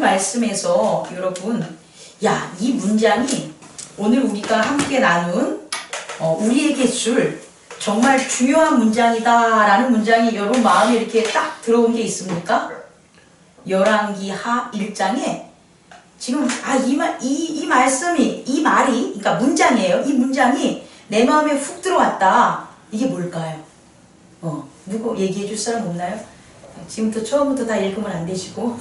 말씀에서 여러분, 야, 이 문장이 오늘 우리가 함께 나눈 우리에게 줄 정말 중요한 문장이다라는 문장이 여러분 마음에 이렇게 딱 들어온 게 있습니까? 열왕기 하 1장에 지금 이 말씀이, 이 말이, 그러니까 문장이에요. 이 문장이 내 마음에 훅 들어왔다. 이게 뭘까요? 누구 얘기해 줄 사람 없나요? 지금부터 처음부터 다 읽으면 안 되시고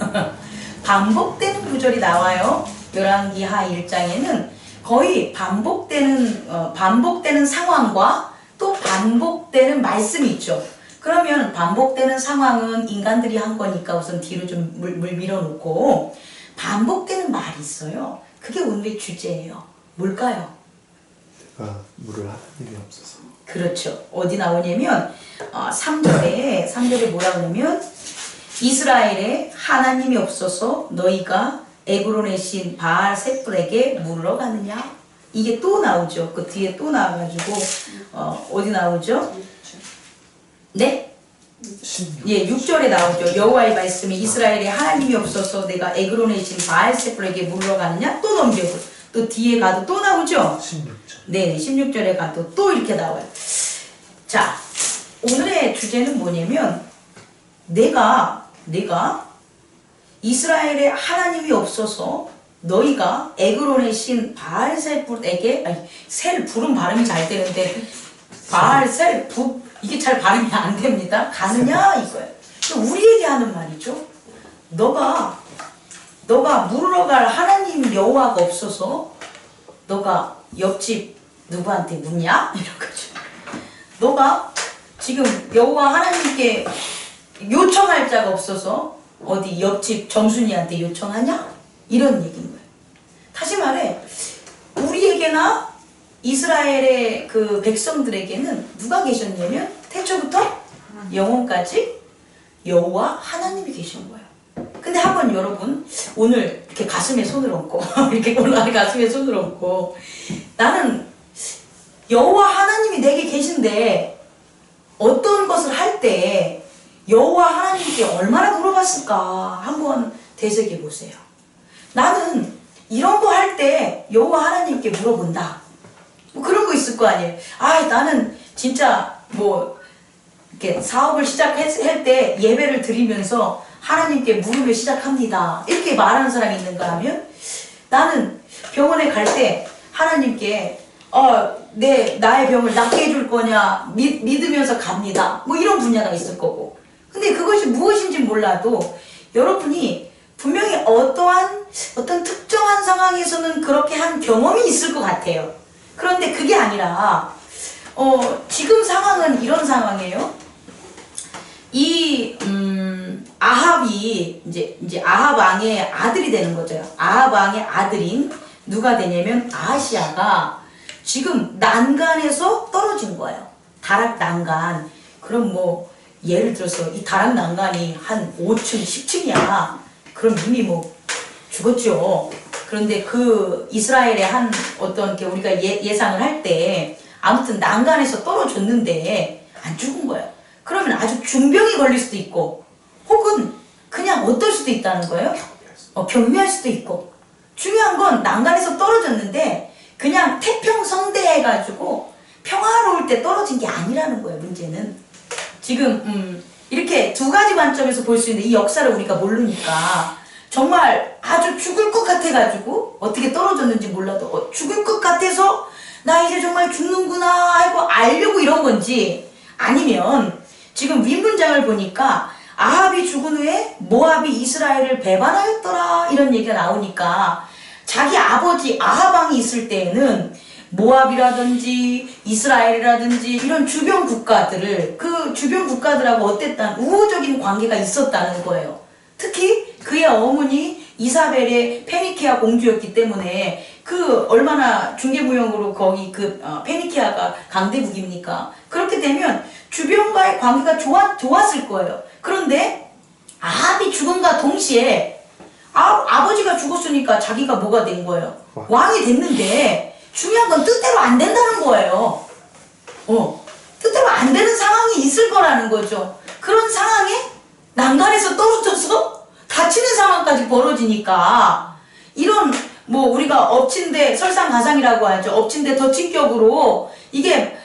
반복되는 구절이 나와요. 열왕기 하 1장에는 거의 반복되는 상황과 또 반복되는 말씀이 있죠. 그러면 반복되는 상황은 인간들이 한 거니까 우선 뒤로 좀 물 밀어놓고 반복되는 말이 있어요. 그게 오늘의 주제예요. 뭘까요? 내가 물을 하나님이 없어서. 그렇죠. 어디 나오냐면 3절에 뭐라고 하냐면 이스라엘에 하나님이 없어서 너희가 에그론의 신 바알 셋불에게 물으러 가느냐? 이게 또 나오죠. 그 뒤에 또 나와가지고 어디 나오죠? 네? 16. 예, 6절에 나오죠. 여호와의 말씀이 이스라엘에 하나님이 없어서 내가 에그론의 신 바알 셋불에게 물으러 가느냐? 또 넘겨고 또 뒤에 가도 또 나오죠. 16절. 네, 16절에 가도 또 이렇게 나와요. 자, 오늘의 주제는 뭐냐면 내가 이스라엘에 하나님이 없어서 너희가 에그론의 신 바알셀불에게 셀불은 발음이 잘 되는데 바알셀불 이게 잘 발음이 안 됩니다. 가느냐 이거예요. 우리에게 하는 말이죠. 너가 물으러 갈 하나님 여호와가 없어서 너가 옆집 누구한테 묻냐? 이런 거죠. 너가 지금 여호와 하나님께 요청할 자가 없어서 어디 옆집 정순이한테 요청하냐? 이런 얘기인 거예요. 다시 말해 우리에게나 이스라엘의 그 백성들에게는 누가 계셨냐면 태초부터 영혼까지 여호와 하나님이 계신 거예요. 근데 한번 여러분 오늘 이렇게 가슴에 손을 얹고 이렇게 오늘 가슴에 손을 얹고 나는 여호와 하나님이 내게 계신데 어떤 것을 할 때 여호와 하나님께 얼마나 물어봤을까 한번 되새겨 보세요. 나는 이런 거 할 때 여호와 하나님께 물어본다. 뭐 그런 거 있을 거 아니에요. 나는 진짜 뭐 이렇게 사업을 시작할 때 예배를 드리면서 하나님께 물으며 시작합니다. 이렇게 말하는 사람이 있는가 하면 나는 병원에 갈 때 하나님께 나의 병을 낫게 해줄 거냐 믿으면서 갑니다. 뭐 이런 분야가 있을 거고. 근데 그것이 무엇인지 몰라도 여러분이 분명히 어떤 특정한 상황에서는 그렇게 한 경험이 있을 것 같아요. 그런데 그게 아니라 지금 상황은 이런 상황이에요. 아합이 이제 아합 왕의 아들이 되는 거죠. 아합 왕의 아들인 누가 되냐면 아하시아가 지금 난간에서 떨어진 거예요. 다락 난간. 그럼 뭐 예를 들어서 이 다락 난간이 한 5층, 10층이야. 그럼 이미 뭐 죽었죠. 그런데 그 이스라엘의 한 어떤 게 우리가 예상을 할 때 아무튼 난간에서 떨어졌는데 안 죽은 거예요. 그러면 아주 중병이 걸릴 수도 있고 혹은 그냥 어떨 수도 있다는 거예요. 경미할 수도 있고. 중요한 건 난간에서 떨어졌는데 그냥 태평성대해가지고 평화로울 때 떨어진 게 아니라는 거예요. 문제는 지금 이렇게 두 가지 관점에서 볼 수 있는 이 역사를 우리가 모르니까 정말 아주 죽을 것 같아가지고 어떻게 떨어졌는지 몰라도 죽을 것 같아서 나 이제 정말 죽는구나 하고 알려고 이런 건지 아니면 지금 윗문장을 보니까 아합이 죽은 후에 모압이 이스라엘을 배반하였더라 이런 얘기가 나오니까 자기 아버지 아합 왕이 있을 때에는 모압이라든지 이스라엘이라든지 이런 주변 국가들을 그 주변 국가들하고 어땠다는 우호적인 관계가 있었다는 거예요. 특히 그의 어머니 이사벨의 페니키아 공주였기 때문에 그 얼마나 중개무역으로 거기 그 페니키아가 강대국입니까? 그렇게 되면 주변과의 관계가 좋았을 거예요. 그런데 아합이 죽음과 동시에 아버지가 죽었으니까 자기가 뭐가 된 거예요? 왕이 됐는데 중요한 건 뜻대로 안 된다는 거예요. 뜻대로 안 되는 상황이 있을 거라는 거죠. 그런 상황에 난간에서 떨어져서 다치는 상황까지 벌어지니까 이런 뭐 우리가 엎친 데 설상가상이라고 하죠. 엎친 데 덧친격으로 이게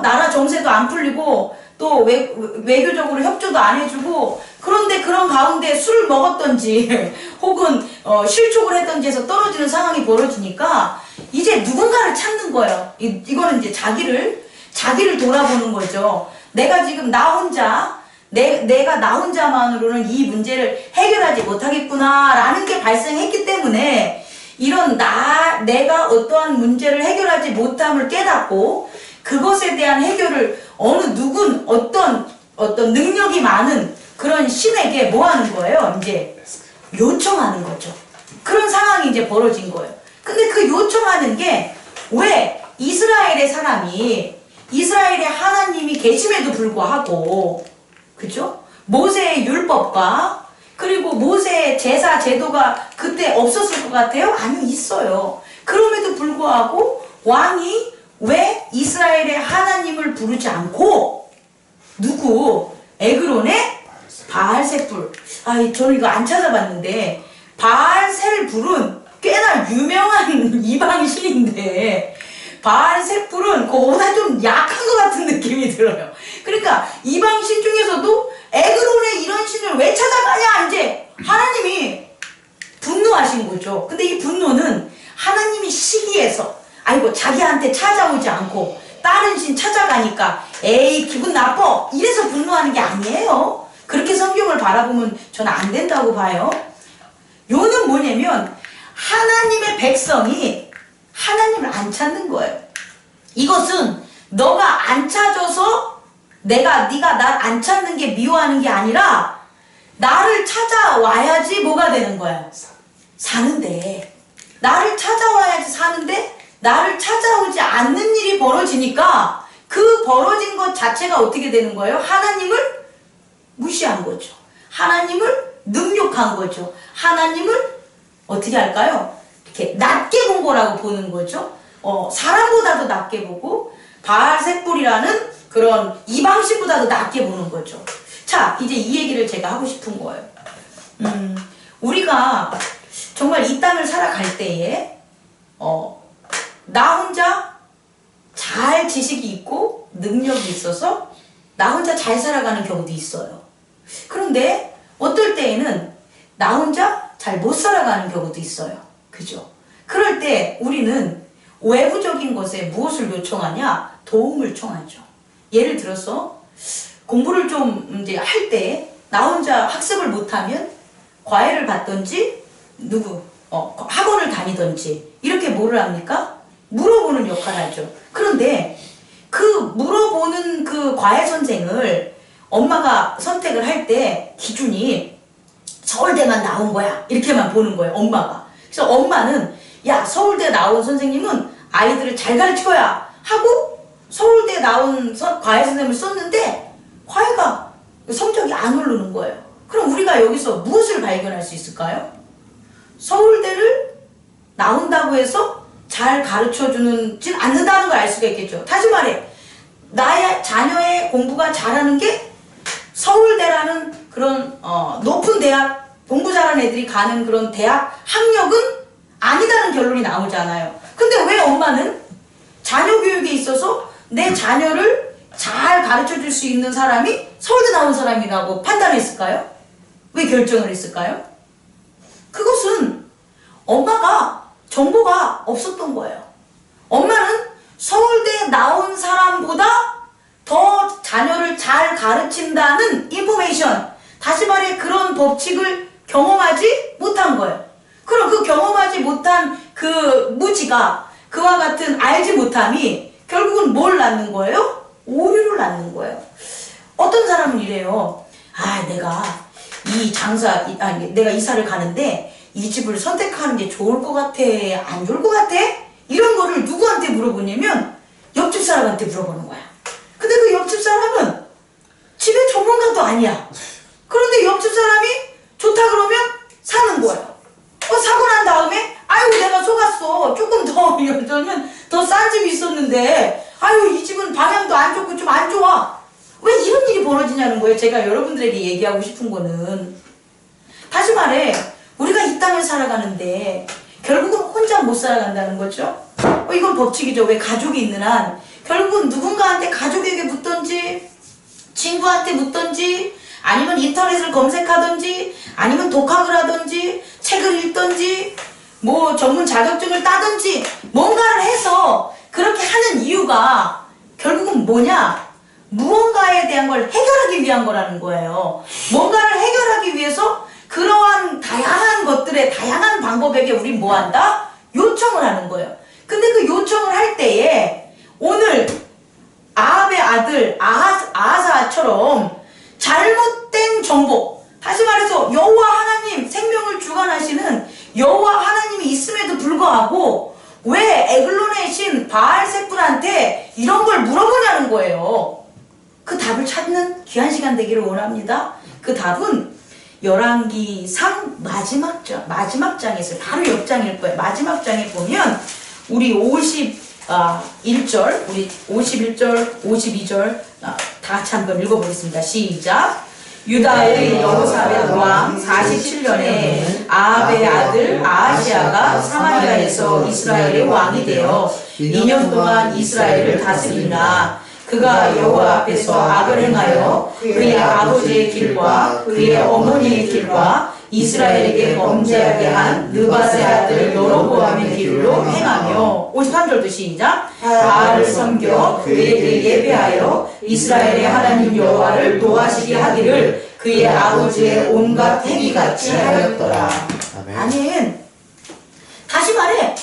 나라 정세도 안 풀리고 또 외교적으로 협조도 안 해주고 그런데 그런 가운데 술을 먹었던지 혹은 실족을 했던지 해서 떨어지는 상황이 벌어지니까 이제 누군가를 찾는 거예요. 이거는 이제 자기를 돌아보는 거죠. 내가 지금 나 혼자 내가 나 혼자만으로는 이 문제를 해결하지 못하겠구나라는 게 발생했기 때문에 이런 내가 어떠한 문제를 해결하지 못함을 깨닫고 그것에 대한 해결을 어떤 능력이 많은 그런 신에게 뭐 하는 거예요? 이제 요청하는 거죠. 그런 상황이 이제 벌어진 거예요. 근데 그 요청하는 게 왜 이스라엘의 하나님이 계심에도 불구하고 그죠? 모세의 율법과 그리고 모세의 제사 제도가 그때 없었을 것 같아요? 아니요, 있어요. 그럼에도 불구하고 왕이 왜 이스라엘의 하나님을 부르지 않고 에그론의 바알세불. 저는 이거 안 찾아봤는데 바알세불은 꽤나 유명한 이방 신인데 바알세불은 그거보다 좀 약한 것 같은 느낌이 들어요. 그러니까 이방 신 중에서도 에그론의 이런 신을 왜 찾아가냐 이제 하나님이 분노하신 거죠. 근데 이 분노는 하나님이 시기해서 자기한테 찾아오지 않고 다른 신 찾아가니까 에이 기분 나빠 이래서 분노하는 게 아니에요. 그렇게 성경을 바라보면 저는 안 된다고 봐요. 요는 뭐냐면 하나님의 백성이 하나님을 안 찾는 거예요. 이것은 너가 안 찾아서 네가 날 안 찾는 게 미워하는 게 아니라 나를 찾아와야지 뭐가 되는 거야? 사는데 나를 찾아와야지 사는데 나를 찾아오지 않는 일이 벌어지니까 그 벌어진 것 자체가 어떻게 되는 거예요? 하나님을 무시한 거죠. 하나님을 능욕한 거죠. 하나님을 어떻게 할까요? 이렇게 낮게 본 거라고 보는 거죠. 사람보다도 낮게 보고 바알세불이라는 그런 이방신보다도 낮게 보는 거죠. 자, 이제 이 얘기를 제가 하고 싶은 거예요. 우리가 정말 이 땅을 살아갈 때에 나 혼자 잘 지식이 있고 능력이 있어서 나 혼자 잘 살아가는 경우도 있어요. 그런데 어떨 때에는 나 혼자 잘 못 살아가는 경우도 있어요. 그죠? 그럴 때 우리는 외부적인 것에 무엇을 요청하냐? 도움을 청하죠. 예를 들어서 공부를 좀 이제 할 때 나 혼자 학습을 못하면 과외를 받던지 학원을 다니던지 이렇게 뭐를 합니까? 물어보는 역할을 하죠. 그런데 그 물어보는 그 과외 선생을 엄마가 선택을 할 때 기준이 서울대만 나온 거야 이렇게만 보는 거예요. 엄마가. 그래서 엄마는 야 서울대 나온 선생님은 아이들을 잘 가르쳐야 하고 서울대 나온 과외 선생님을 썼는데 과외가 성적이 안 오르는 거예요. 그럼 우리가 여기서 무엇을 발견할 수 있을까요? 서울대를 나온다고 해서 잘 가르쳐주지 않는다는 걸 알 수가 있겠죠. 다시 말해 나의 자녀의 공부가 잘하는 게 서울대라는 그런 높은 대학 공부 잘하는 애들이 가는 그런 대학 학력은 아니다는 결론이 나오잖아요. 근데 왜 엄마는 자녀 교육에 있어서 내 자녀를 잘 가르쳐줄 수 있는 사람이 서울대 나온 사람이라고 판단했을까요? 왜 결정을 했을까요? 그것은 엄마가 정보가 없었던 거예요. 엄마는 서울대 나온 사람보다 더 자녀를 잘 가르친다는 인포메이션, 다시 말해 그런 법칙을 경험하지 못한 거예요. 그럼 그 경험하지 못한 그 무지가 그와 같은 알지 못함이 결국은 뭘 낳는 거예요? 오류를 낳는 거예요. 어떤 사람은 이래요. 내가 이사를 가는데 이 집을 선택하는 게 좋을 것 같아? 안 좋을 것 같아? 이런 거를 누구한테 물어보냐면 옆집 사람한테 물어보는 거야. 근데 그 옆집 사람은 집의 전문가도 아니야. 그런데 옆집 사람이 좋다 그러면 사는 거예요. 사고 난 다음에 내가 속았어. 조금 더 여쩌면 더 싼 집이 있었는데 이 집은 방향도 안 좋고 좀 안 좋아. 왜 이런 일이 벌어지냐는 거예요. 제가 여러분들에게 얘기하고 싶은 거는 다시 말해 우리가 이 땅을 살아가는데 결국은 혼자 못 살아간다는 거죠. 이건 법칙이죠. 왜 가족이 있는 한 결국은 누군가한테 가족에게 묻던지 친구한테 묻던지 아니면 인터넷을 검색하던지 아니면 독학을 하던지 책을 읽던지 뭐 전문 자격증을 따든지 뭔가를 해서 그렇게 하는 이유가 결국은 뭐냐? 무언가에 대한 걸 해결하기 위한 거라는 거예요. 뭔가를 해결하기 위해서 그러한 다양한 것들의 다양한 방법에게 우리 뭐 한다? 요청을 하는 거예요. 근데 그 요청을 할 때에 오늘 아합의 아들 아하사처럼 잘못된 정보, 다시 말해서 여호와 하나님 생명을 주관하시는 여호와 하나님이 있음에도 불구하고 왜 에글론의 신 바알세불한테 이런 걸 물어보냐는 거예요. 그 답을 찾는 귀한 시간 되기를 원합니다. 그 답은 열왕기상 마지막 장에서 바로 옆장일 거예요. 마지막 장에 보면 우리 51절, 우리 51절, 52절 다 같이 한번 읽어보겠습니다. 시작. 유다의 여호사밧 왕 47년에 아합의 아들 아하시아가 사마리아에서 이스라엘의 왕이 되어 2년 동안 이스라엘을 다스리나 그가 여호와 앞에서 악을 행하여 그의 아버지의 길과 그의 어머니의 길과 이스라엘에게 범죄하게 한 느밧의 아들 여로보암의 길로 행하며 53절도 시작. 바알을 섬겨 그에게 예배하여 이스라엘의 하나님 여호와를 노하시게 하기를 그의 아버지의 온갖 행위같이 하였더라. 아멘. 다시 말해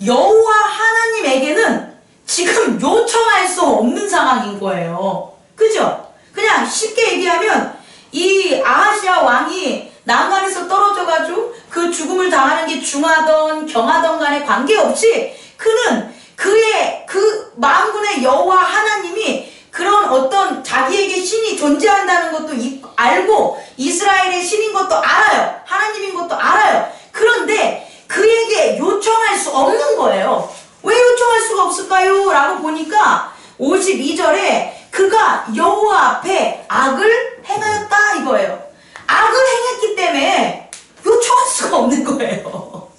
여호와 하나님에게는 지금 요청할 수 없는 상황인 거예요. 그죠? 그냥 쉽게 얘기하면 이 아하시아 왕이 난간에서 떨어져가지고 그 죽음을 당하는 게 중하던 경하던 간에 관계없이 그는 그의 그 만군의 여호와 하나님이 그런 어떤 자기에게 신이 존재한다는 것도 알고 이스라엘의 신인 것도 알아요. 하나님인 것도 알아요. 그런데 그에게 요청할 수 없는 거예요. 왜 요청할 수가 없을까요? 라고 보니까 52절에 그가 여호와 앞에 악을 행하였다 이거예요. 악을 행했기 때문에 요청할 수가 없는 거예요.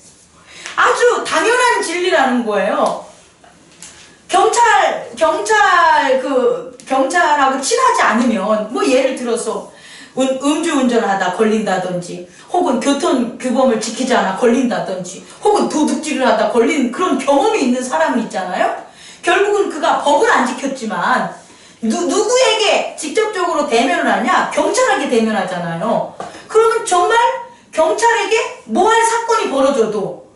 아주 당연한 진리라는 거예요. 경찰하고 친하지 않으면 뭐 예를 들어서 음주운전하다 걸린다든지 혹은 교통규범을 지키지 않아 걸린다든지 혹은 도둑질을 하다 걸린 그런 경험이 있는 사람이 있잖아요. 결국은 그가 법을 안 지켰지만 누구에게 직접적으로 대면을 하냐? 경찰에게 대면하잖아요. 그러면 정말 경찰에게 뭐 할 사건이 벌어져도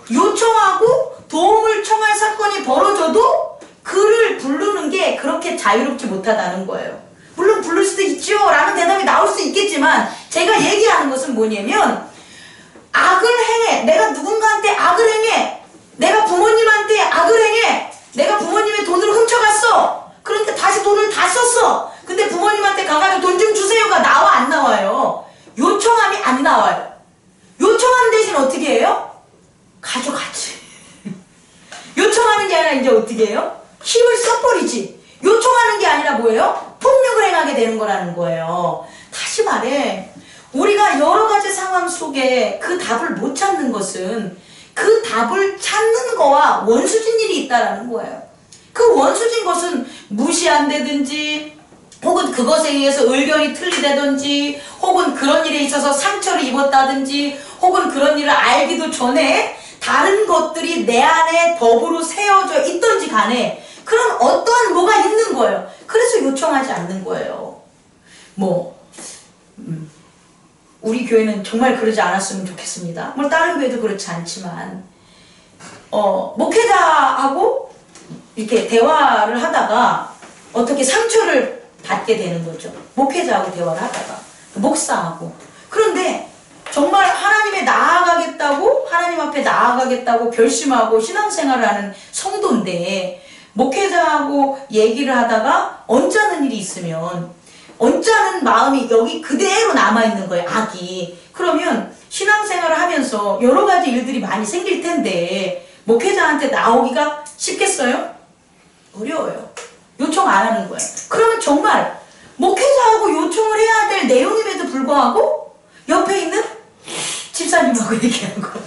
요청하고 도움을 청할 사건이 벌어져도 그를 부르는 게 그렇게 자유롭지 못하다는 거예요. 물론 부를 수도 있죠 라는 대답이 나올 수 있겠지만 제가 얘기하는 것은 뭐냐면 악을 행해. 내가 누군가한테 악을 행해. 내가 부모님한테 악을 행해. 내가 부모님의 돈을 훔쳐갔어. 그러니까 다시 돈을 다 썼어. 근데 부모님한테 가가지고 돈 좀 주세요가 나와 안 나와요? 요청함이 안 나와요. 요청하는 대신 어떻게 해요? 가져가지. 요청하는 게 아니라 이제 어떻게 해요? 힘을 써버리지. 요청하는 게 아니라 뭐예요? 폭력을 행하게 되는 거라는 거예요. 다시 말해 우리가 여러 가지 상황 속에 그 답을 못 찾는 것은 그 답을 찾는 거와 원수진 일이 있다라는 거예요. 그 원수진 것은 무시한다든지 혹은 그것에 의해서 의견이 틀리다든지 혹은 그런 일에 있어서 상처를 입었다든지 혹은 그런 일을 알기도 전에 다른 것들이 내 안에 법으로 세워져 있던지 간에 그런 어떠한 뭐가 있는 거예요. 그래서 요청하지 않는 거예요. 우리 교회는 정말 그러지 않았으면 좋겠습니다. 뭐 다른 교회도 그렇지 않지만 목회자하고 이렇게 대화를 하다가 어떻게 상처를 받게 되는 거죠. 목회자하고 대화를 하다가 목사하고. 그런데 정말 하나님 앞에 나아가겠다고 결심하고 신앙생활을 하는 성도인데 목회자하고 얘기를 하다가 언짢은 일이 있으면 언짢은 마음이 여기 그대로 남아있는 거예요. 악이. 그러면 신앙생활을 하면서 여러 가지 일들이 많이 생길 텐데 목회자한테 나오기가 쉽겠어요? 어려워요. 요청 안 하는 거예요. 그러면 정말 목회자하고 요청을 해야 될 내용임에도 불구하고 옆에 있는 집사님하고 얘기하고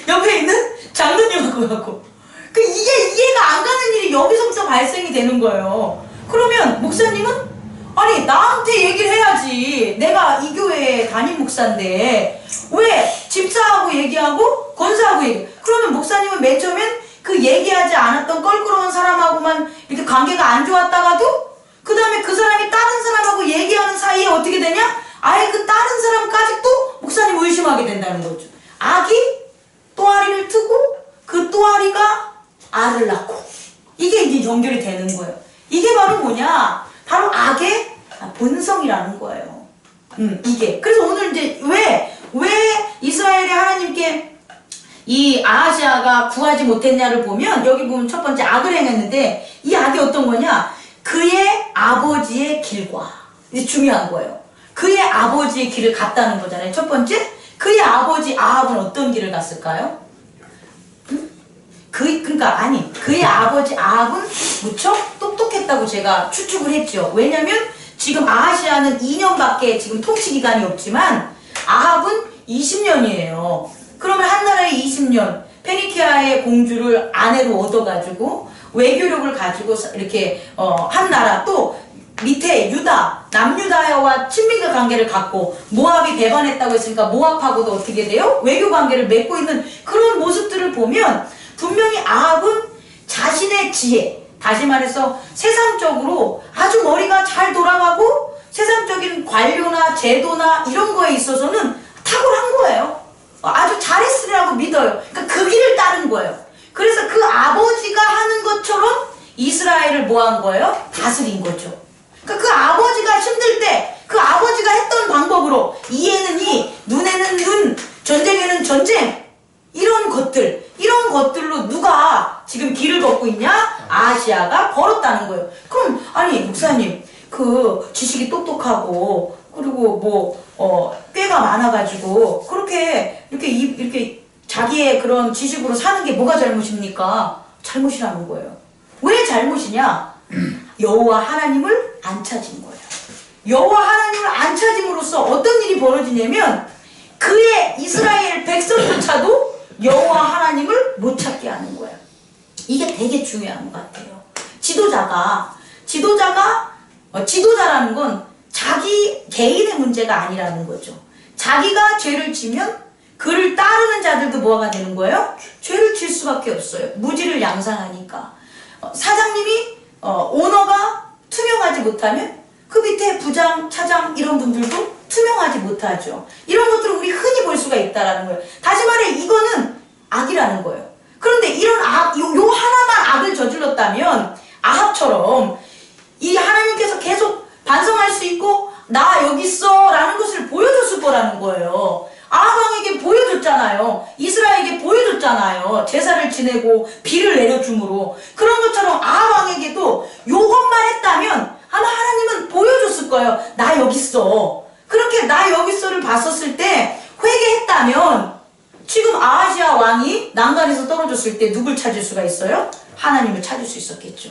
옆에 있는 장로님하고 하고 그 이게 이해가 안 가는 일이 여기서부터 발생이 되는 거예요. 그러면 목사님은 아니 나한테 얘기를 해야지. 내가 이 교회 담임 목사인데 왜 집사하고 얘기하고 권사하고 얘기? 그러면 목사님은 맨 처음엔 그 얘기하지 않았던 껄끄러운 사람하고만 이렇게 관계가 안 좋았다가도 그 다음에 그 사람이 다른 사람하고 얘기하는 사이에 어떻게 되냐? 아예 그 다른 사람까지 또 목사님 의심하게 된다는 거죠. 악이 또아리를 트고 그 또아리가 알을 낳고 이게 이제 연결이 되는 거예요. 이게 바로 뭐냐? 바로 악의 본성이라는 거예요. 이게. 그래서 오늘 이제 왜 이스라엘이 하나님께 이 아하시아가 구하지 못했냐를 보면 여기 보면 첫 번째 악을 행했는데 이 악이 어떤 거냐? 그의 아버지의 길과 이게 중요한 거예요. 그의 아버지의 길을 갔다는 거잖아요. 첫 번째, 그의 아버지 아합은 어떤 길을 갔을까요? 그의 아버지 아합은 무척 똑똑했다고 제가 추측을 했죠. 왜냐면 지금 아하시아는 2년밖에 지금 통치 기간이 없지만 아합은 20년이에요. 그러면 한 나라에 20년 페니키아의 공주를 아내로 얻어가지고 외교력을 가지고 이렇게 한 나라 또 밑에 유다, 남유다와 친밀한 관계를 갖고 모압이 배반했다고 했으니까 모압하고도 어떻게 돼요? 외교 관계를 맺고 있는 그런 모습들을 보면 분명히 아합은 자신의 지혜, 다시 말해서 세상적으로 아주 머리가 잘 돌아가고 세상적인 관료나 제도나 이런 거에 있어서는 탁월한 거예요. 아주 잘했으리라고 믿어요. 그러니까 그 길을 따른 거예요. 그래서 그 아버지가 하는 것처럼 이스라엘을 뭐 한 거예요? 다스린 거죠. 그러니까 그 아버지가 힘들 때 그 아버지가 했던 방법으로 이에는 이, 눈에는 눈, 전쟁에는 전쟁 이런 것들로 누가 지금 길을 걷고 있냐? 아하시아가 걸었다는 거예요. 그럼 아니 목사님 그 지식이 똑똑하고 그리고 꾀가 많아가지고 그렇게 이렇게 자기의 그런 지식으로 사는 게 뭐가 잘못입니까? 잘못이라는 거예요. 왜 잘못이냐? 여호와 하나님을 안 찾은 거예요. 여호와 하나님을 안 찾음으로써 어떤 일이 벌어지냐면 그의 이스라엘 백성조차도 여호와 하나님을 못 찾게 하는 거예요. 이게 되게 중요한 것 같아요. 지도자라는 건 자기 개인의 문제가 아니라는 거죠. 자기가 죄를 지면 그를 따르는 자들도 뭐가 되는 거예요? 죄를 질 수밖에 없어요. 무지를 양산하니까. 사장님이 오너가 투명하지 못하면 그 밑에 부장, 차장 이런 분들도 투명하지 못하죠. 이런 것들을 우리 흔히 볼 수가 있다라는 거예요. 다시 말해 이거는 악이라는 거예요. 그런데 이런 요 하나만 악을 저질렀다면 아합처럼 이 하나님께서 계속 반성할 수 있고 나 여기 있어 라는 것을 보여줬을 거라는 거예요. 아합왕에게 보여줬잖아요. 이스라엘에게 보여줬잖아요. 제사를 지내고 비를 내려줌으로. 그런 것처럼 아합왕에게도 요것만 했다면 아마 하나님은 보여줬을 거예요. 나 여기 있어. 그렇게 나 여기 있어를 봤었을 때 회개했다면 지금 아하시아 왕이 난간에서 떨어졌을 때 누굴 찾을 수가 있어요? 하나님을 찾을 수 있었겠죠.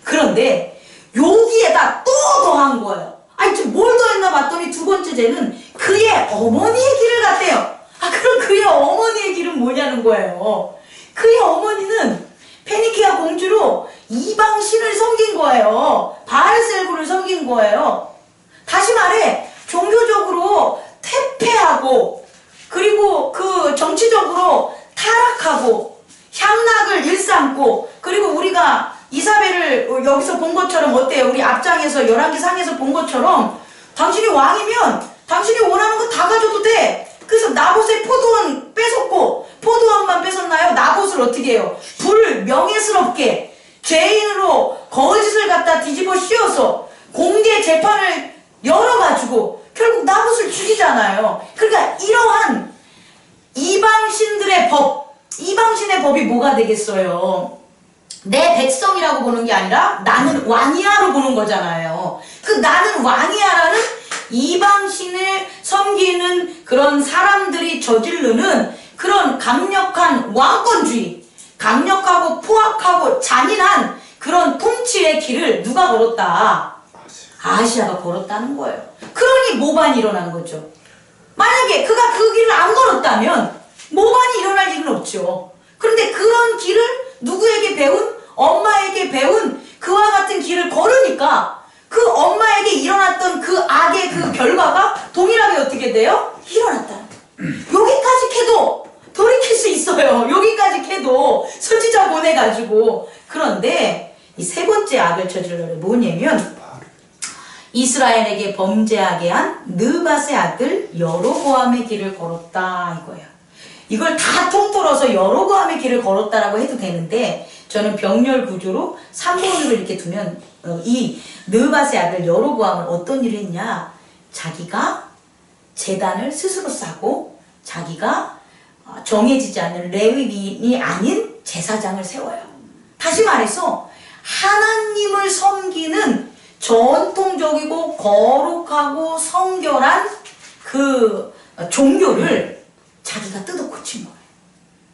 그런데 여기에다 또 더한 거예요. 아니 지금 뭘 더했나 봤더니 두 번째 죄는 그의 어머니의 길을 갔대요. 그럼 그의 어머니의 길은 뭐냐는 거예요. 그의 어머니는 페니키아 공주로 이방 신을 섬긴 거예요. 바알셀부를 섬긴 거예요. 다시 말해 종교적으로 퇴폐하고 그리고 그 정치적으로 타락하고 향락을 일삼고 그리고 우리가 이사벨을 여기서 본 것처럼 어때요? 우리 앞장에서 열왕기상에서 본 것처럼 당신이 왕이면 당신이 원하는 거 다 가져도 돼. 그래서 나봇의 포도원 뺏었고 포도원만 뺏었나요? 나봇을 어떻게 해요? 불명예스럽게 죄인으로 거짓을 갖다 뒤집어 씌워서 공개 재판을 열어가지고 결국 나봇을 죽이잖아요. 그러니까 이러한 이방신들의 법, 이방신의 법이 뭐가 되겠어요? 내 백성이라고 보는 게 아니라 나는 왕이야로 보는 거잖아요. 그 나는 왕이야라는 이방신을 섬기는 그런 사람들이 저지르는 그런 강력한 왕권주의, 강력하고 포악하고 잔인한 그런 통치의 길을 누가 걸었다? 아하시아가 걸었다는 거예요. 그러니 모반이 일어난 거죠. 만약에 그가 그 길을 안 걸었다면 모반이 일어날 일은 없죠. 그런데 그런 길을 누구에게 배운? 엄마에게 배운 그와 같은 길을 걸으니까 그 엄마에게 일어났던 그 악의 그 결과가 동일하게 어떻게 돼요? 일어났다. 여기까지 캐도 돌이킬 수 있어요. 여기까지 캐도 선지자 보내가지고. 그런데 이 세 번째 악을 저지른 노래 뭐냐면 이스라엘에게 범죄하게 한 느밧의 아들 여로보암의 길을 걸었다 이거예요. 이걸 다 통틀어서 여로보암의 길을 걸었다라고 해도 되는데 저는 병렬 구조로 3번으로 이렇게 두면 이 느밧의 아들 여로보암은 어떤 일을 했냐, 자기가 제단을 스스로 싸고 자기가 정해지지 않는 레위인이 아닌 제사장을 세워요. 다시 말해서 하나님을 섬기는 전통적이고 거룩하고 성결한 그 종교를 자기가 뜯어고친 거예요.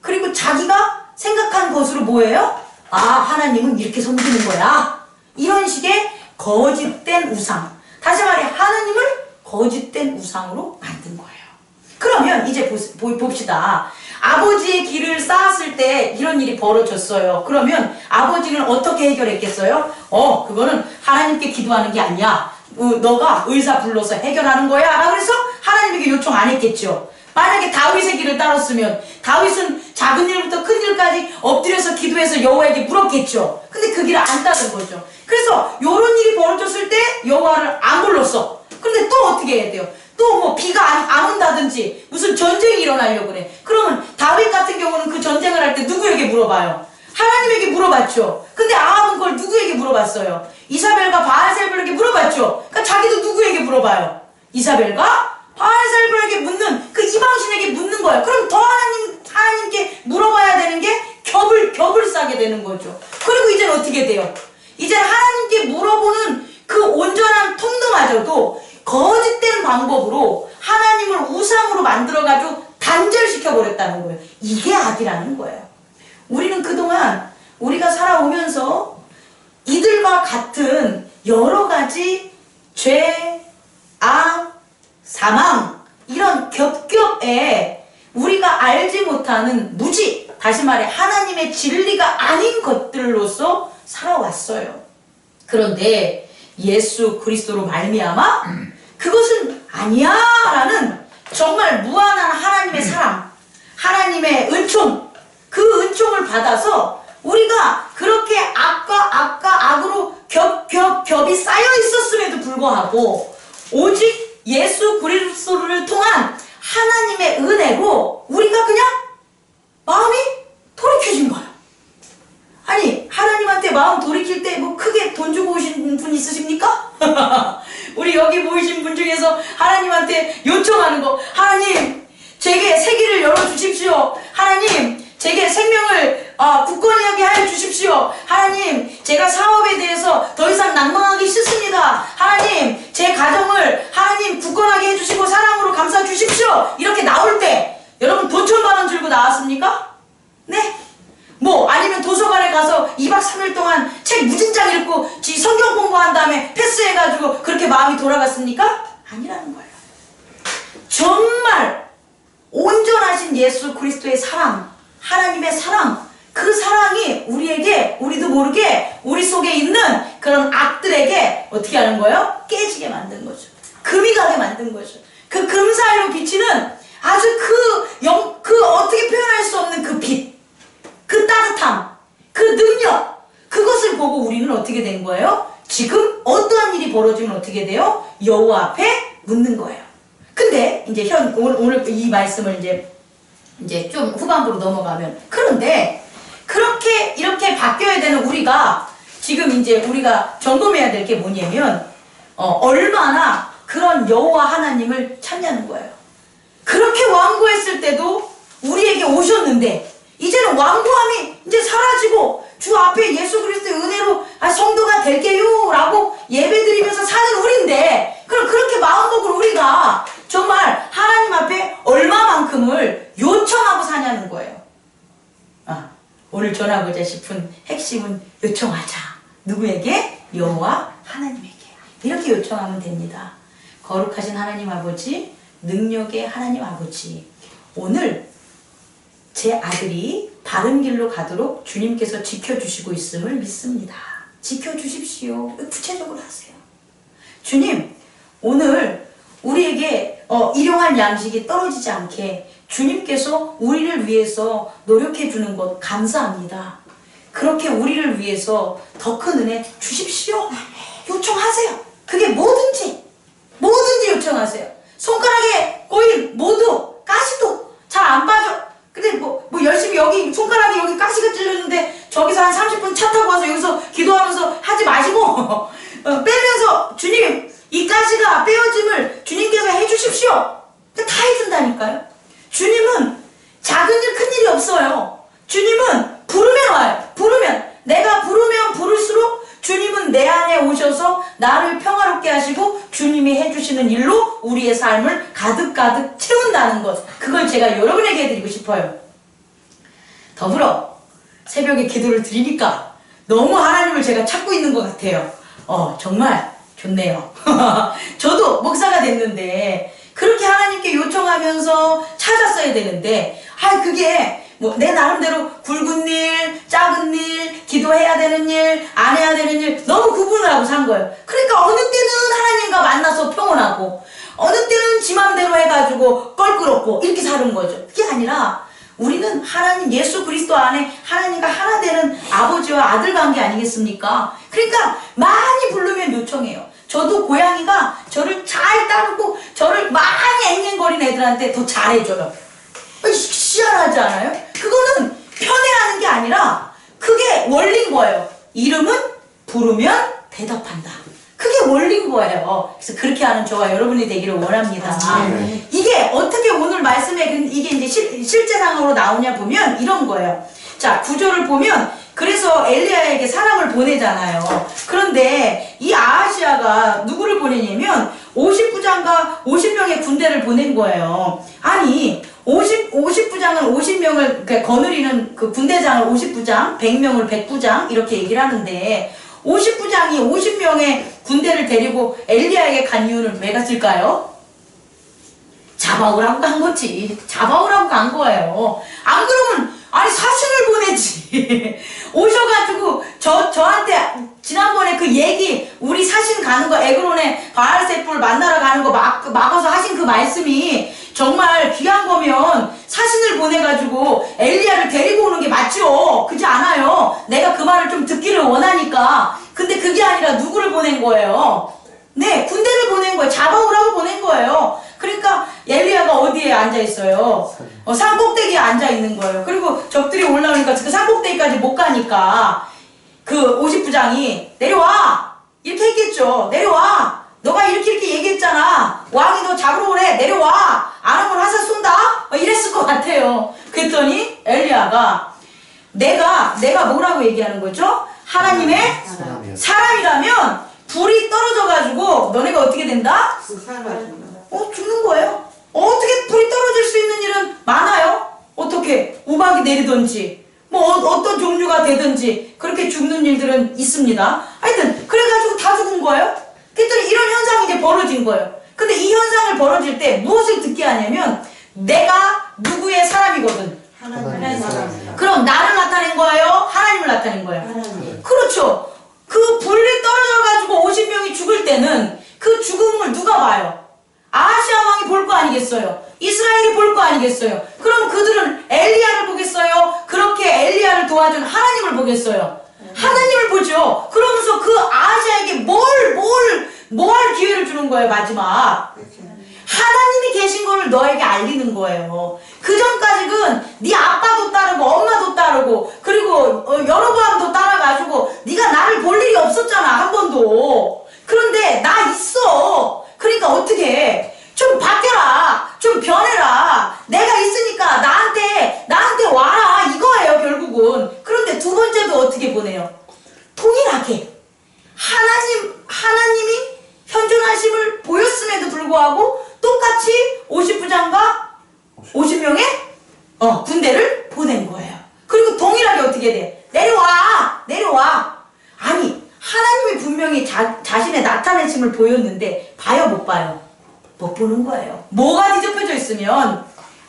그리고 자기가 생각한 것으로 뭐예요? 아, 하나님은 이렇게 섬기는 거야. 이런 식의 거짓된 우상. 다시 말해 하나님을 거짓된 우상으로 만든 거예요. 그러면 이제 봅시다. 아버지의 길을 쌓았을 때 이런 일이 벌어졌어요. 그러면 아버지는 어떻게 해결했겠어요? 그거는 하나님께 기도하는 게 아니야. 너가 의사 불러서 해결하는 거야. 라고 해서 하나님에게 요청 안 했겠죠. 만약에 다윗의 길을 따랐으면 다윗은 작은 일부터 큰 일까지 엎드려서 기도해서 여호와에게 물었겠죠. 근데 그 길을 안 따른 거죠. 그래서 이런 일이 벌어졌을 때 여호와를 안 불렀어. 근데 또 어떻게 해야 돼요? 또 뭐 비가 안 온다든지 무슨 전쟁이 일어나려고 그래. 그러면 다윗 같은 경우는 그 전쟁을 할 때 누구에게 물어봐요? 하나님에게 물어봤죠. 근데 아합은 그걸 누구에게 물어봤어요? 이사벨과 바알세불에게 물어봤죠. 그러니까 자기도 누구에게 물어봐요? 이사벨과 바알세불에게 묻는 그 이방신에게 묻는 거예요. 그럼 더 하나님께 물어봐야 되는 게 겹을 싸게 되는 거죠. 그리고 이제는 어떻게 돼요? 이제는 하나님께 물어보는 그 온전한 통로마저도 거짓된 방법으로 하나님을 우상으로 만들어가지고 단절시켜버렸다는 거예요. 이게 악이라는 거예요. 우리는 그동안 우리가 살아오면서 이들과 같은 여러 가지 죄, 악, 사망 이런 겹겹에 우리가 알지 못하는 무지, 다시 말해 하나님의 진리가 아닌 것들로서 살아왔어요. 그런데 예수 그리스도로 말미암아 그것은 아니야 라는 정말 무한한 하나님의 사랑, 하나님의 은총, 그 은총을 받아서 우리가 그렇게 악과 악으로 겹이 쌓여 있었음에도 불구하고 오직 예수 그리스도를 통한 하나님의 은혜로 우리가 그냥 마음이 돌이켜진 거야. 아니 하나님한테 마음 돌이킬 때 뭐 크게 돈 주고 오신 분 있으십니까? 우리 여기 모이신 분 중에서 하나님한테 요청하는 거, 하나님 제게 세기를 열어주십시오. 하나님 제게 생명을 굳건하게 하여 주십시오. 하나님 제가 사업에 대해서 더 이상 낭망하기 싫습니다. 하나님 제 가정을 하나님 굳건하게 해주시고 사랑으로 감싸 주십시오. 이렇게 나올 때 여러분 돈 1,000만 원 들고 나왔습니까? 네? 뭐 아니면 도서관에 가서 2박 3일 동안 책 무진장 읽고 성경 공부한 다음에 패스해가지고 그렇게 마음이 돌아갔습니까? 아니라는 거예요. 정말 온전하신 예수 그리스도의 사랑, 하나님의 사랑, 그 사랑이 우리에게 우리도 모르게 우리 속에 있는 그런 악들에게 어떻게 하는 거예요? 깨지게 만든 거죠. 금이 가게 만든 거죠. 그 금 사이로 비치는 아주 그 어떻게 표현할 수 없는 그 빛, 그 따뜻함, 그 능력, 그것을 보고 우리는 어떻게 된 거예요? 지금 어떠한 일이 벌어지면 어떻게 돼요? 여호와 앞에 묻는 거예요. 근데 이제 오늘 이 말씀을 이제 좀 후반부로 넘어가면, 그런데 그렇게 이렇게 바뀌어야 되는 우리가 지금 이제 우리가 점검해야 될 게 뭐냐면 얼마나 그런 여호와 하나님을 찾냐는 거예요. 그렇게 완고했을 때도 우리에게 오셨는데 이제는 완고함이 이제 사라지고 주 앞에 예수 그리스도의 은혜로 성도가 될게요 라고 예배드리면서 사는 우리인데, 그럼 그렇게 마음먹을 우리가 정말 하나님 앞에 얼마만큼을 요청하고 사냐는 거예요. 오늘 전하고자 싶은 핵심은 요청하자. 누구에게? 여호와 하나님에게. 이렇게 요청하면 됩니다. 거룩하신 하나님 아버지, 능력의 하나님 아버지, 오늘 제 아들이 바른 길로 가도록 주님께서 지켜주시고 있음을 믿습니다. 지켜주십시오. 구체적으로 하세요. 주님, 오늘 우리에게 일용할 양식이 떨어지지 않게 주님께서 우리를 위해서 노력해 주는 것 감사합니다. 그렇게 우리를 위해서 더 큰 은혜 주십시오. 요청하세요. 그게 뭐든지 요청하세요. 손가락에 꼬인 모두 가시도 잘 안 빠져. 근데 뭐 열심히 여기 손가락에 여기 가시가 찔렸는데 저기서 한 30분 차 타고 와서 여기서 기도하면서 하지 마시고 빼면서 주님 이 가시가 빼어짐을 주님께서 해주십시오. 다 해준다니까요. 주님은 작은 일 큰 일이 없어요. 주님은 부르면 와요. 내가 부르면 부를수록 주님은 내 안에 오셔서 나를 평화롭게 하시고 주님이 해주시는 일로 우리의 삶을 가득가득 채운다는 것, 그걸 제가 여러분에게 해드리고 싶어요. 더불어 새벽에 기도를 드리니까 너무 하나님을 제가 찾고 있는 것 같아요. 정말 좋네요. 저도 목사가 됐는데 그렇게 하나님께 요청하면서 찾았어야 되는데 그게 뭐 내 나름대로 굵은 일, 작은 일, 기도해야 되는 일, 안 해야 되는 일 너무 구분을 하고 산 거예요. 그러니까 어느 때는 하나님과 만나서 평온하고 어느 때는 지 맘대로 해가지고 껄끄럽고 이렇게 사는 거죠. 그게 아니라 우리는 하나님 예수 그리스도 안에 하나님과 하나 되는 아버지와 아들 관계 아니겠습니까? 그러니까 많이 부르면 요청해요. 저도 고양이가 저를 잘 따르고 저를 많이 앵앵거리는 애들한테 더 잘해줘요. 희한하지 않아요? 그거는 편애하는 게 아니라 그게 원리인 거예요. 이름은 부르면 대답한다. 그게 원리인 거예요. 그래서 그렇게 하는 저와 여러분이 되기를 원합니다. 이게 어떻게 오늘 말씀에 이게 이제 실제 상황으로 나오냐 보면 이런 거예요. 자, 구조를 보면 그래서 엘리야에게 사람을 보내잖아요. 그런데 이 아하시아가 누구를 보내냐면 50부장과 50명의 군대를 보낸 거예요. 아니 50부장은 50명을 거느리는 그 군대장을 50부장, 100명을 100부장 이렇게 얘기를 하는데 50부장이 50명의 군대를 데리고 엘리야에게 간 이유는 왜 갔을까요? 잡아오라고 간 거지. 잡아오라고 간 거예요. 안 그러면 사신을 보내지. 오셔가지고 저한테 지난번에 그 얘기 우리 사신 가는 거 에그론에 바알세풀 만나러 가는 거 막아서 하신 그 말씀이 정말 귀한 거면 사신을 보내가지고 엘리야를 데리고 오는 게 맞죠. 그렇지 않아요. 내가 그 말을 좀 듣기를 원하니까. 근데 그게 아니라 누구를 보낸 거예요? 네, 군대를 보낸 거예요. 잡아오라고 보낸 거예요. 그러니까 엘리야가 어디에 앉아있어요? 산 꼭대기에 앉아있는 거예요. 그리고 적들이 올라오니까 그 산 꼭대기까지 못 가니까 그 50부장이 내려와! 이렇게 했겠죠. 내려와! 너가 이렇게 얘기했잖아. 왕이 너 잡으러 오래. 내려와. 안 오면 화살 쏜다. 이랬을 것 같아요. 그랬더니 엘리야가 내가 뭐라고 얘기하는 거죠? 하나님의 사람이라면 불이 떨어져가지고 너네가 어떻게 된다? 죽는 거예요. 어떻게 불이 떨어질 수 있는 일은 많아요. 어떻게 우박이 내리든지 어떤 종류가 되든지 그렇게 죽는 일들은 있습니다. 하여튼 그래가지고 다 죽은 거예요. 그랬더니 이런 현상이 이제 벌어진 거예요. 근데 이 현상을 벌어질 때 무엇을 듣게 하냐면 내가 누구의 사람이거든. 하나님의 사람이다. 그럼 나를 나타낸 거예요? 하나님을 나타낸 거예요? 하나님. 그렇죠. 그 불이 떨어져가지고 50명이 죽을 때는 그 죽음을 누가 봐요? 아하시아 왕이 볼 거 아니겠어요? 이스라엘이 볼 거 아니겠어요? 그럼 그들은 엘리야를 보겠어요? 그렇게 엘리야를 도와준 하나님을 보겠어요? 하나님을 보죠. 그러면서 그 아하시아에게 뭘 할 기회를 주는 거예요, 마지막. 하나님이 계신 거를 너에게 알리는 거예요. 그 전까지는 네 아빠도 따르고 엄마도 따르고 그리고 여로보암도 따라가지고 네가 나를 볼 일이 없었잖아, 한 번도. 그런데 나 있어. 그러니까 어떻게 해? 좀 바뀌어라. 좀 변해라. 내가 있으니까 나한테 와라. 이거예요, 결국은. 그런데 두 번째도 어떻게 보내요? 동일하게. 하나님이 현존하심을 보였음에도 불구하고 똑같이 50부장과 50명의 군대를 보낸 거예요. 그리고 동일하게 어떻게 돼? 내려와. 아니, 하나님이 분명히 자신의 나타내심을 보였는데 봐요, 못 봐요? 못 보는 거예요. 뭐가 뒤덮여져 있으면?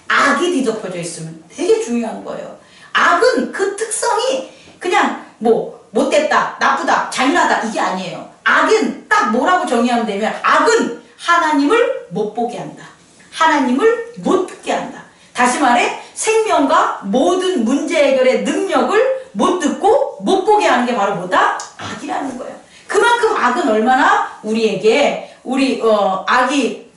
악이 뒤덮여져 있으면 되게 중요한 거예요. 악은 그 특성이 그냥 뭐 못됐다, 나쁘다, 잔인하다 이게 아니에요. 악은 딱 뭐라고 정의하면 되면 악은 하나님을 못 보게 한다. 하나님을 못 듣게 한다. 다시 말해 생명과 모든 문제 해결의 능력을 못 듣고 못 보게 하는 게 바로 뭐다? 악이라는 거예요. 그만큼 악은 얼마나 우리에게 악이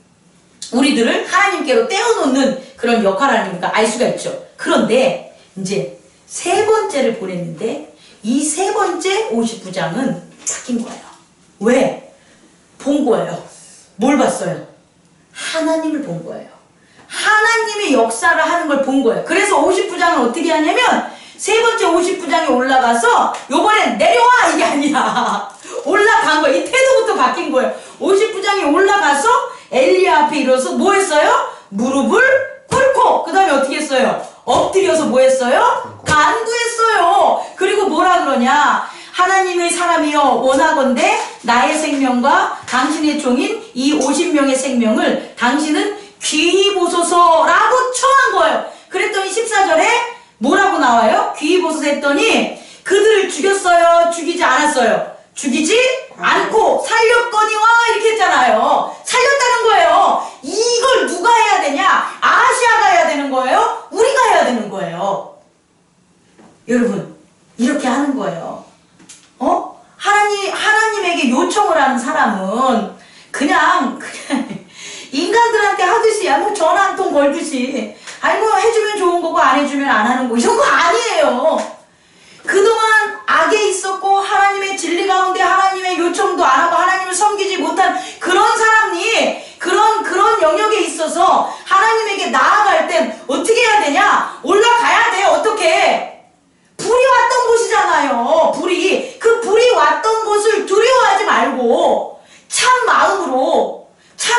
우리들을 하나님께로 떼어놓는 그런 역할 아닙니까? 알 수가 있죠. 그런데 이제 세 번째를 보냈는데 이 세 번째 59장은 바뀐 거예요. 왜? 본 거예요. 뭘 봤어요? 하나님을 본 거예요. 하나님의 역사를 하는 걸 본 거예요. 그래서 59장은 어떻게 하냐면 세 번째 59장에 올라가서 요번엔 내려와 이게 아니라 올라간 거예요. 이 태도부터 바뀐 거예요. 59장에 올라가서 엘리야 앞에 일어서 뭐 했어요? 무릎을 꿇고 그 다음에 어떻게 했어요? 엎드려서 뭐 했어요? 간구했어요. 그리고 뭐라 그러냐? 하나님의 사람이여 원하건대 나의 생명과 당신의 종인 이 50명의 생명을 당신은 귀히 보소서라고 청한 거예요. 그랬더니 14절에 뭐라고 나와요? 귀히 보소서 했더니 그들을 죽였어요? 죽이지 않았어요? 죽이지 않고 살렸거니와 이렇게 했잖아요. 살렸다는 거예요. 이걸 누가 해야 되냐? 아시아가 해야 되는 거예요? 우리가 해야 되는 거예요. 여러분 이렇게 하는 거예요. 하나님에게 요청을 하는 사람은 그냥 인간들한테 하듯이 뭐 전화 한 통 걸듯이 아니 뭐 해주면 좋은 거고 안 해주면 안 하는 거 이런 거 아니에요. 그동안 악에 있었고 하나님의 진리 가운데 하나님의 요청도 안 하고 하나님을 섬기지 못한 그런 사람이 그런 영역에 있어서 하나님에게 나아갈 땐 어떻게 해야 되냐? 올라가야 돼. 어떻게? 불이 왔던 곳이잖아요. 그 불이 왔던 곳을 두려워하지 말고 참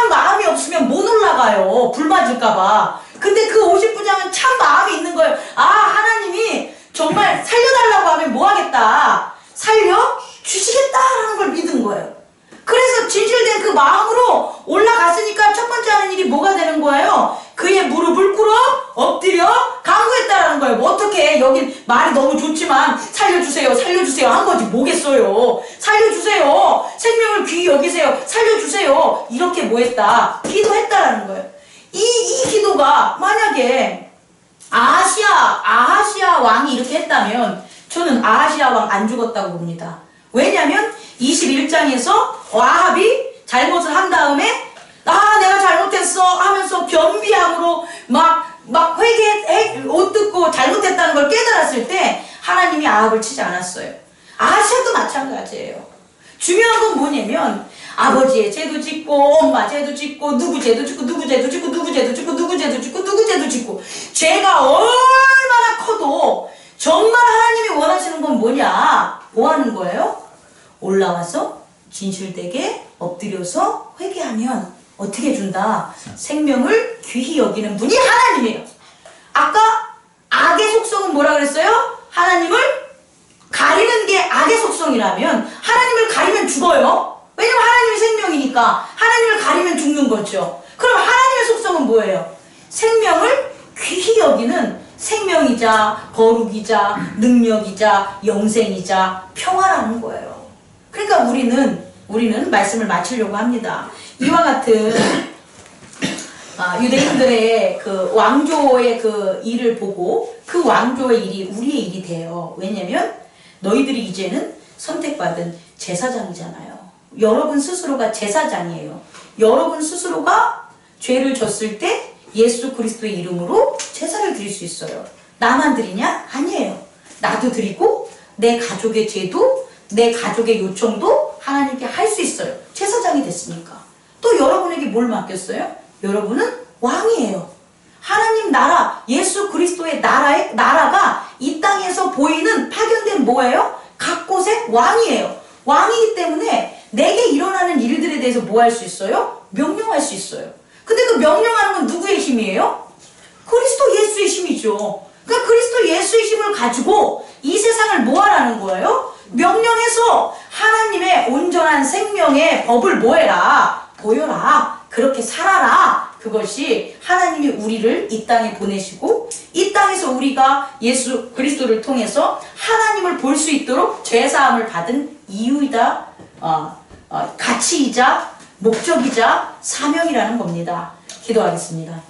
마음이 없으면 못 올라가요. 불 맞을까봐. 근데 그 59장은 참 마음이 있는 거예요. 아 하나님이 정말 살려달라고 하면 뭐 하겠다? 살려주시겠다라는 걸 믿은 거예요. 그래서 진실된 그 마음으로 올라갔으니까 첫 번째 하는 일이 뭐가 되는 거예요? 그의 무릎을 꿇어 엎드려 간구했다라는 거예요. 뭐 어떻게 여긴 말이 너무 좋지만 살려주세요 한 거지 뭐겠어요. 살려주세요. 생명을 귀히 여기세요. 살려주세요. 이렇게 뭐 했다? 기도했다라는 거예요. 이 기도가 만약에 아하시아 왕이 이렇게 했다면 저는 아하시아 왕 안 죽었다고 봅니다. 왜냐면 21장에서 아합이 잘못을 한 다음에 내가 잘못했어 하면서 변비함으로 막 옷 뜯고 잘못했다는 걸 깨달았을 때 하나님이 아합을 치지 않았어요. 아하시아도 마찬가지예요. 중요한 건 뭐냐면 아버지의 죄도 짓고 엄마 죄도 짓고 누구 죄도 짓고 누구 죄도 짓고 누구 죄도 짓고 누구 죄도 짓고 누구 죄도 짓고 죄가 얼마나 커도 정말 하나님이 원하시는 건 뭐냐? 뭐 하는 거예요? 올라와서 진실되게 엎드려서 회개하면 어떻게 준다? 생명을 귀히 여기는 분이 하나님이에요. 아까 악의 속성은 뭐라 그랬어요? 하나님을 가리는 게 악의 속성이라면 하나님을 가리면 죽어요. 왜냐면 하나님이 생명이니까 하나님을 가리면 죽는 거죠. 그럼 하나님의 속성은 뭐예요? 생명을 귀히 여기는 생명이자 거룩이자 능력이자 영생이자 평화라는 거예요. 그러니까 우리는 말씀을 마치려고 합니다. 이와 같은 유대인들의 그 왕조의 그 일을 보고 그 왕조의 일이 우리의 일이 돼요. 왜냐면 너희들이 이제는 선택받은 제사장이잖아요. 여러분 스스로가 제사장이에요. 여러분 스스로가 죄를 졌을 때 예수 그리스도의 이름으로 제사를 드릴 수 있어요. 나만 드리냐? 아니에요. 나도 드리고 내 가족의 죄도 내 가족의 요청도 하나님께 할 수 있어요. 제사장이 됐으니까. 또 여러분에게 뭘 맡겼어요? 여러분은 왕이에요. 하나님 나라, 예수 그리스도의 나라가 이 땅에서 보이는 파견된 뭐예요? 각 곳의 왕이에요. 왕이기 때문에 내게 일어나는 일들에 대해서 뭐 할 수 있어요? 명령할 수 있어요. 근데 그 명령하는 건 누구의 힘이에요? 그리스도 예수의 힘이죠. 그러니까 그리스도 예수의 힘을 가지고 이 세상을 뭐 하라는 거예요? 명령해서 하나님의 온전한 생명의 법을 뭐 해라? 보여라. 그렇게 살아라. 그것이 하나님이 우리를 이 땅에 보내시고 이 땅에서 우리가 예수 그리스도를 통해서 하나님을 볼 수 있도록 죄사함을 받은 이유이다. 가치이자 목적이자 사명이라는 겁니다. 기도하겠습니다.